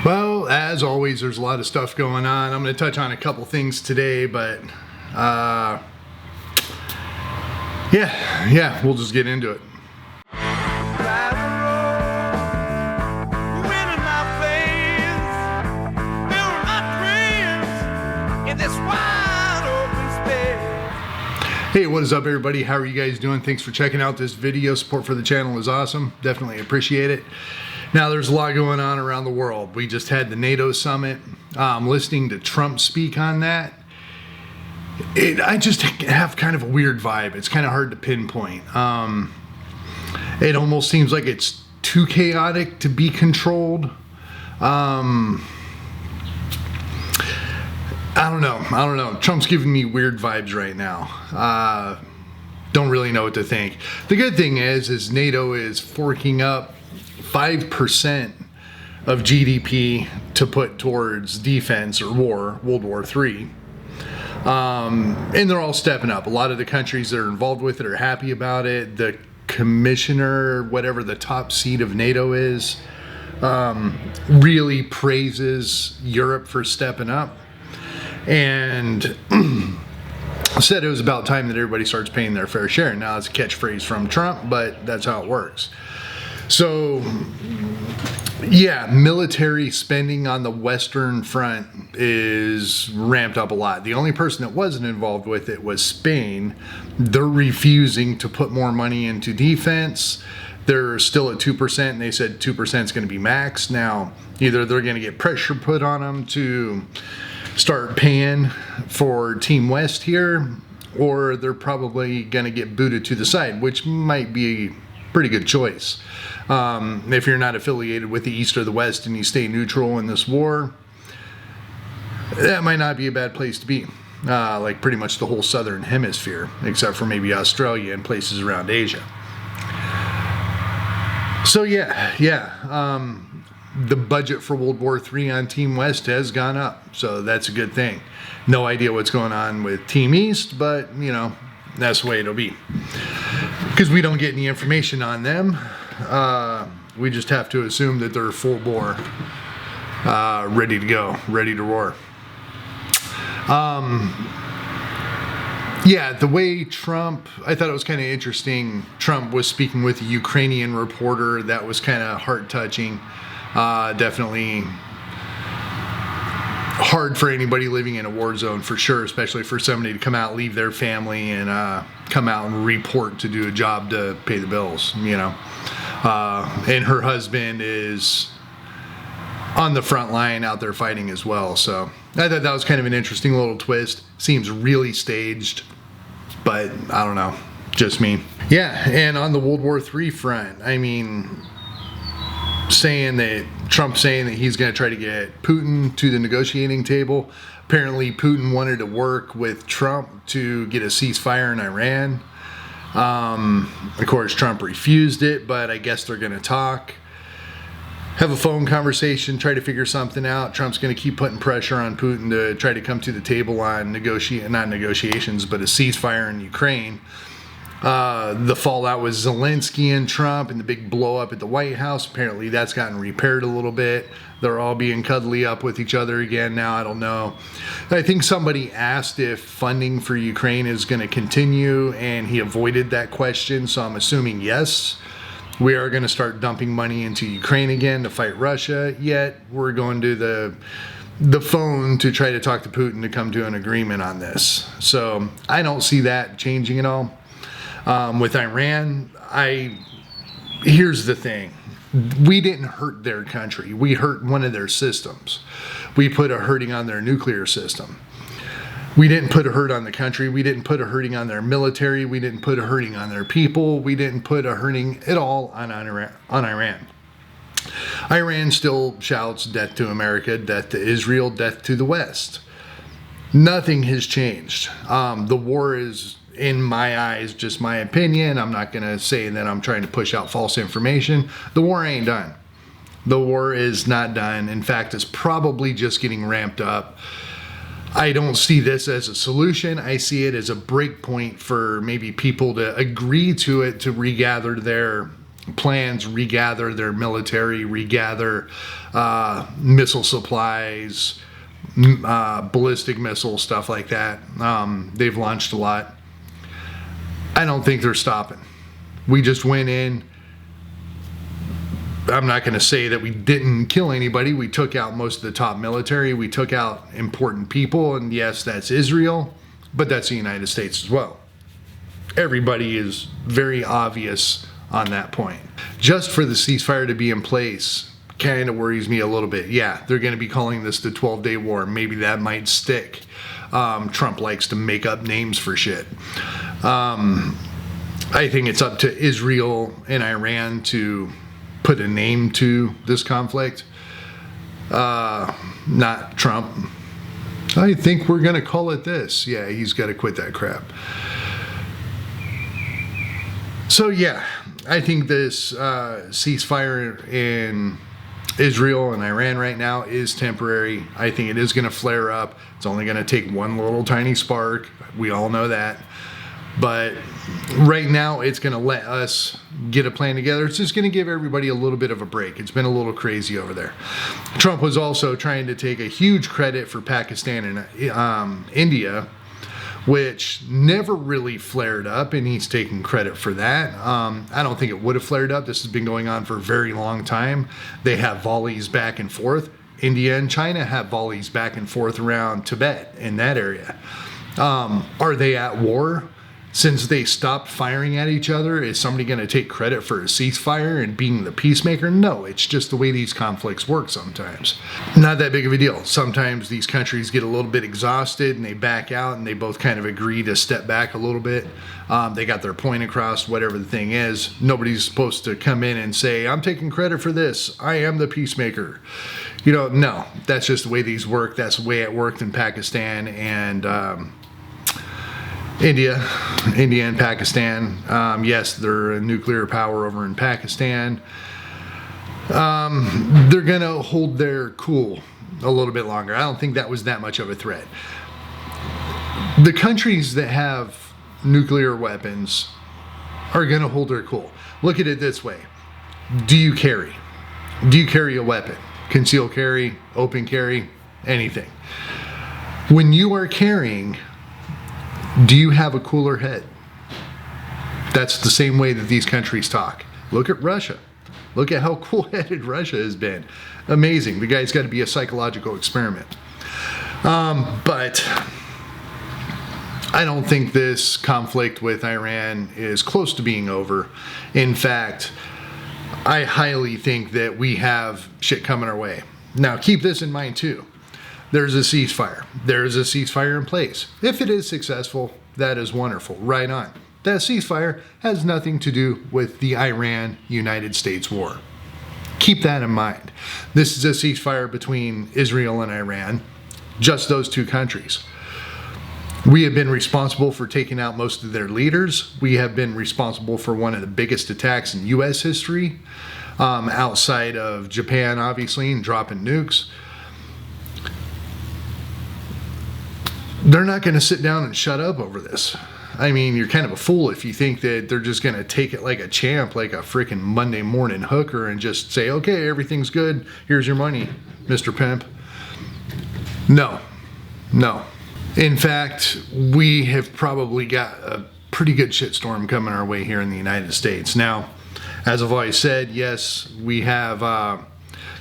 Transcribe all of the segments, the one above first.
Well, as always, there's a lot of stuff going on. I'm going to touch on a couple things today, but we'll just get into it. Hey, what is up, everybody? How are you guys doing? Thanks for checking out this video. Support for the channel is awesome. Definitely appreciate it. Now, there's a lot going on around the world. We just had the NATO summit. Listening to Trump speak on that, I just have kind of a weird vibe. It's kind of hard to pinpoint. It almost seems like it's too chaotic to be controlled. I don't know. Trump's giving me weird vibes right now. Don't really know what to think. The good thing is NATO is forking up 5% of GDP to put towards defense or war, World War III. And they're all stepping up. A lot of the countries that are involved with it are happy about it. The commissioner, whatever the top seat of NATO is, really praises Europe for stepping up. And said it was about time that everybody starts paying their fair share. Now it's a catchphrase from Trump, but that's how it works. So, yeah, military spending on the Western Front is ramped up a lot. The only person that wasn't involved with it was Spain. They're refusing to put more money into defense. They're still at 2%, and they said 2% is going to be max. Now, either they're going to get pressure put on them to start paying for Team West here, or they're probably going to get booted to the side, which might be a pretty good choice. If you're not affiliated with the East or the West and you stay neutral in this war, that might not be a bad place to be. Like pretty much the whole Southern Hemisphere, except for maybe Australia and places around Asia. So the budget for World War III on Team West has gone up, so that's a good thing. No idea what's going on with Team East, but that's the way it'll be, because we don't get any information on them. We just have to assume that they're full bore, ready to go, ready to roar. The way Trump, I thought it was kind of interesting. Trump was speaking with a Ukrainian reporter. That was kind of heart-touching. Definitely hard for anybody living in a war zone, for sure, especially for somebody to come out, leave their family, and come out and report to do a job to pay the bills, and her husband is on the front line out there fighting as well. So I thought that was kind of an interesting little twist. Seems really staged, but I don't know, just me. Yeah, and on the World War III front, I mean, Trump saying that he's going to try to get Putin to the negotiating table. Apparently Putin wanted to work with Trump to get a ceasefire in Iran. Of course Trump refused it, but I guess they're going to talk, have a phone conversation, try to figure something out. Trump's going to keep putting pressure on Putin to try to come to the table on not negotiations, but a ceasefire in Ukraine. The fallout with Zelensky and Trump and the big blow up at the White House, apparently that's gotten repaired a little bit. They're all being cuddly up with each other again now. I don't know. I think somebody asked if funding for Ukraine is going to continue, and he avoided that question, so I'm assuming yes. We are going to start dumping money into Ukraine again to fight Russia, yet we're going to the phone to try to talk to Putin to come to an agreement on this. So I don't see that changing at all. With Iran, here's the thing. We didn't hurt their country. We hurt one of their systems. We put a hurting on their nuclear system. We didn't put a hurt on the country. We didn't put a hurting on their military. We didn't put a hurting on their people. We didn't put a hurting at all on Iran. Iran still shouts death to America, death to Israel, death to the West. Nothing has changed. The war is, in my eyes, just my opinion. I'm not going to say that I'm trying to push out false information. The war ain't done. The war is not done. In fact, it's probably just getting ramped up. I don't see this as a solution. I see it as a break point for maybe people to agree to it, to regather their plans, regather their military, regather missile supplies, ballistic missiles, stuff like that. They've launched a lot. I don't think they're stopping. We just went in. I'm not going to say that we didn't kill anybody. We took out most of the top military. We took out important people. And yes, that's Israel, but that's the United States as well. Everybody is very obvious on that point. Just for the ceasefire to be in place kind of worries me a little bit. Yeah, they're going to be calling this the 12-day war. Maybe that might stick. Trump likes to make up names for shit. I think it's up to Israel and Iran to put a name to this conflict, not Trump. I think we're going to call it this. Yeah, he's got to quit that crap. So yeah, I think this ceasefire in Israel and Iran right now is temporary. I think it is going to flare up. It's only going to take one little tiny spark. We all know that. But right now, it's going to let us get a plan together. It's just going to give everybody a little bit of a break. It's been a little crazy over there. Trump was also trying to take a huge credit for Pakistan and India, which never really flared up, and he's taking credit for that. I don't think it would have flared up. This has been going on for a very long time. They have volleys back and forth. India and China have volleys back and forth around Tibet in that area. Are they at war? Since they stopped firing at each other, is somebody going to take credit for a ceasefire and being the peacemaker? No, it's just the way these conflicts work sometimes. Not that big of a deal. Sometimes these countries get a little bit exhausted and they back out and they both kind of agree to step back a little bit. They got their point across, whatever the thing is. Nobody's supposed to come in and say, I'm taking credit for this. I am the peacemaker. You know, no, that's just the way these work. That's the way it worked in Pakistan and India and Pakistan. Yes, they're a nuclear power over in Pakistan. They're going to hold their cool a little bit longer. I don't think that was that much of a threat. The countries that have nuclear weapons are going to hold their cool. Look at it this way. Do you carry? Do you carry a weapon? Concealed carry, open carry, anything. When you are carrying, do you have a cooler head? That's the same way that these countries talk. Look at Russia. Look at how cool-headed Russia has been. Amazing. The guy's got to be a psychological experiment. But I don't think this conflict with Iran is close to being over. In fact, I highly think that we have shit coming our way. Now, keep this in mind too. There's a ceasefire. There's a ceasefire in place. If it is successful, that is wonderful. Right on. That ceasefire has nothing to do with the Iran-United States war. Keep that in mind. This is a ceasefire between Israel and Iran, just those two countries. We have been responsible for taking out most of their leaders. We have been responsible for one of the biggest attacks in U.S. history, outside of Japan, obviously, and dropping nukes. They're not going to sit down and shut up over this. I mean, you're kind of a fool if you think that they're just going to take it like a champ, like a freaking Monday morning hooker, and just say, okay, everything's good. Here's your money, Mr. Pimp. No. In fact, we have probably got a pretty good shitstorm coming our way here in the United States. Now, as I've always said, yes, we have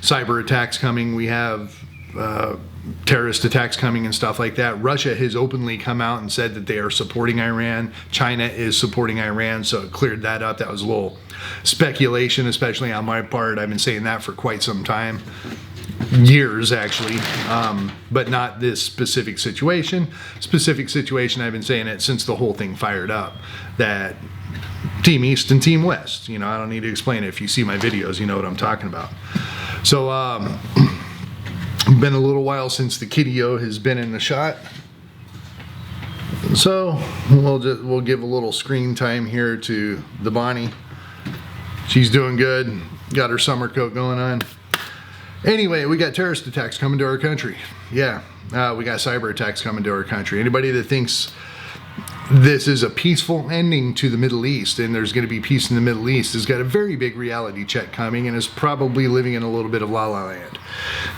cyber attacks coming. We have terrorist attacks coming and stuff like that. Russia has openly come out and said that they are supporting Iran. China is supporting Iran, so it cleared that up. That was a little speculation, especially on my part. I've been saying that for quite some time. Years, actually, but not this specific situation. I've been saying it since the whole thing fired up, that Team East and Team West. You know, I don't need to explain it. If you see my videos, you know what I'm talking about. So, been a little while since the Kitty-O has been in the shot. So, we'll give a little screen time here to the Bonnie. She's doing good. Got her summer coat going on. Anyway, we got terrorist attacks coming to our country. Yeah, we got cyber attacks coming to our country. Anybody that thinks this is a peaceful ending to the Middle East, and there's going to be peace in the Middle East, has got a very big reality check coming and is probably living in a little bit of la la land.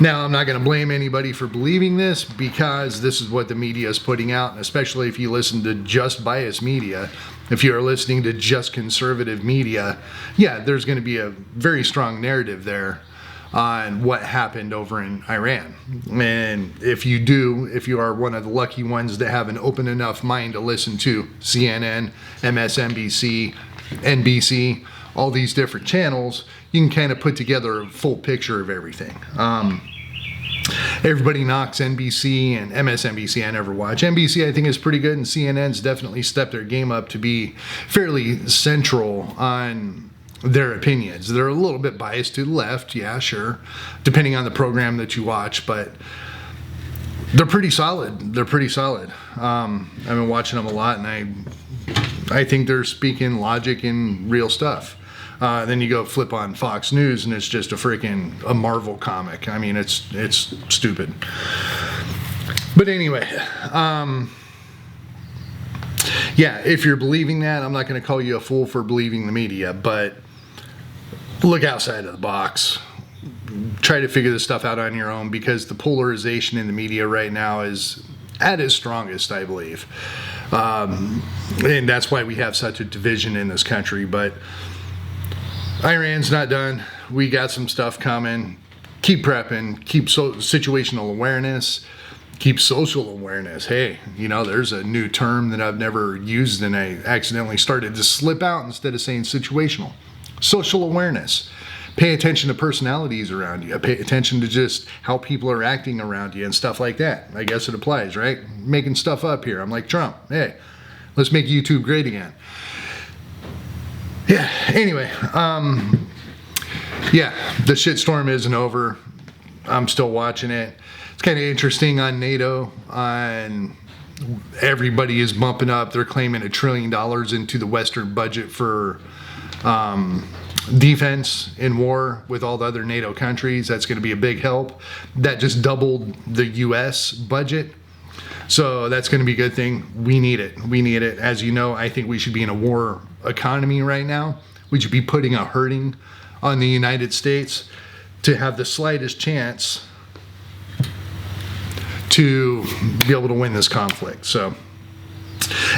Now, I'm not going to blame anybody for believing this, because this is what the media is putting out, and especially if you listen to just biased media, if you are listening to just conservative media, yeah, there's going to be a very strong narrative there on what happened over in Iran. And if you are one of the lucky ones that have an open enough mind to listen to CNN, MSNBC, NBC, all these different channels, you can kind of put together a full picture of everything. Everybody knocks NBC and MSNBC. I never watch. NBC, I think, is pretty good, and CNN's definitely stepped their game up to be fairly central on their opinions. They're a little bit biased to the left, yeah, sure, depending on the program that you watch, but they're pretty solid. They're pretty solid. I've been watching them a lot, and I think they're speaking logic and real stuff. Then you go flip on Fox News, and it's just a Marvel comic. I mean, it's stupid. But anyway, yeah, if you're believing that, I'm not going to call you a fool for believing the media, but look outside of the box. Try to figure this stuff out on your own, because the polarization in the media right now is at its strongest, I believe. And that's why we have such a division in this country. But Iran's not done. We got some stuff coming. Keep prepping. Keep situational awareness. Keep social awareness. Hey, there's a new term that I've never used, and I accidentally started to slip out instead of saying situational. Social awareness. Pay attention to personalities around you. Pay attention to just how people are acting around you and stuff like that. I guess it applies, right? Making stuff up here. I'm like Trump. Hey, let's make YouTube great again. Yeah, anyway, yeah, the shitstorm isn't over. I'm still watching it. It's kind of interesting on NATO. Everybody is bumping up. They're claiming $1 trillion into the Western budget for defense in war with all the other NATO countries. That's going to be a big help. That just doubled the U.S. budget. So that's going to be a good thing. We need it. We need it. As you know, I think we should be in a war economy right now. We should be putting a hurting on the United States to have the slightest chance to be able to win this conflict. So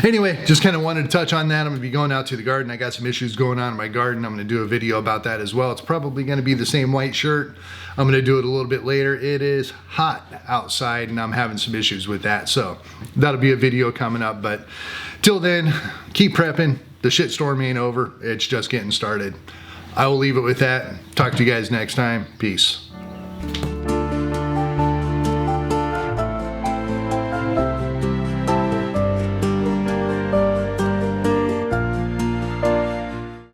anyway, just kind of wanted to touch on that. I'm going to be going out to the garden. I got some issues going on in my garden. I'm going to do a video about that as well. It's probably going to be the same white shirt. I'm going to do it a little bit later. It is hot outside, and I'm having some issues with that. So that'll be a video coming up. But till then, keep prepping. The shitstorm ain't over. It's just getting started. I will leave it with that. Talk to you guys next time. Peace.